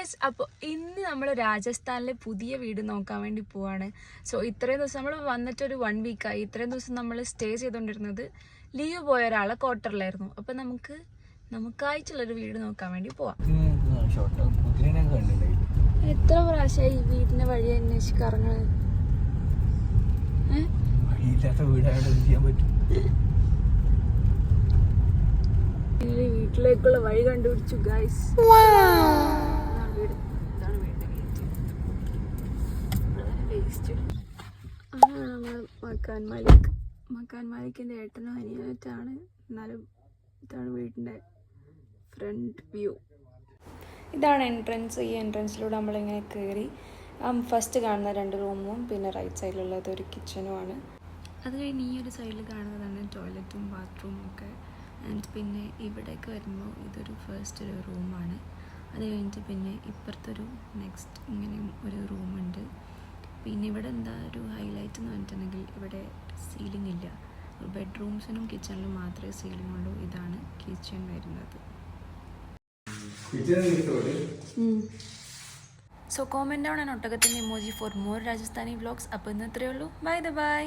Guys, അപ്പോൾ ഇന്ന് നമ്മൾ രാജസ്ഥാനിലെ പുതിയ വീട് നോക്കാൻ വേണ്ടി പോവാണ്. സോ ഇത്രയും ദിവസം നമ്മൾ വന്നിട്ടൊരു 1 വീക്കായി. ഇത്രയും ദിവസം നമ്മൾ സ്റ്റേ ചെയ്തുകൊണ്ടിരുന്നത് ലീവ് പോയ ഒരാളെ ക്വാർട്ടറിലായിരുന്നു. അപ്പം നമുക്കായിട്ടുള്ളൊരു വീട് നോക്കാൻ വേണ്ടി പോവാം. എത്ര പ്രാവശ്യമായി ഈ വീടിന്റെ വഴി അന്വേഷിച്ച് ഇറങ്ങുന്നത്? വീട്ടിലേക്കുള്ള വഴി കണ്ടുപിടിച്ചു ഗൈസ്. നമ്മൾ മക്കാൻ മാലിക്കിന്റെ ഏട്ടനും അനിയനായിട്ടാണ്. എന്നാലും ഇതാണ് വീടിന്റെ ഫ്രണ്ട് വ്യൂ. ഇതാണ് എൻട്രൻസ്. ഈ എൻട്രൻസിലൂടെ നമ്മളിങ്ങനെ കയറി ഫസ്റ്റ് കാണുന്ന 2 റൂമും പിന്നെ റൈറ്റ് സൈഡിലുള്ളത് ഒരു കിച്ചനുമാണ്. അത് കഴിഞ്ഞ് ഈ ഒരു സൈഡിൽ കാണുന്നതാണ് ടോയ്ലറ്റും ബാത്റൂമും ഒക്കെ. ആൻഡ് പിന്നെ ഇവിടേക്ക് വരുമ്പോൾ ഇതൊരു ഫസ്റ്റ് ഒരു റൂമാണ്. അത് കഴിഞ്ഞിട്ട് പിന്നെ ഇപ്പുറത്തൊരു നെക്സ്റ്റ് ഇങ്ങനെയും ഒരു റൂമുണ്ട്. പിന്നെ ഇവിടെ എന്താ ഒരു ഹൈലൈറ്റ് എന്ന് പറഞ്ഞിട്ടുണ്ടെങ്കിൽ ഇവിടെ സീലിംഗ് ഇല്ല. ബെഡ്റൂംസിനും കിച്ചണിലും മാത്രമേ സീലിംഗ് ഉള്ളൂ. ഇതാണ് കിച്ചൺ വരുന്നത്. സോ കോമെന്റ് ഡൗൺ ആൻഡ് ഒട്ടകത്തിൻ്റെ emoji for more Rajasthani vlogs. അപ്പോൾ ഇന്ന് ഇത്രയേ ഉള്ളൂ. ബൈ.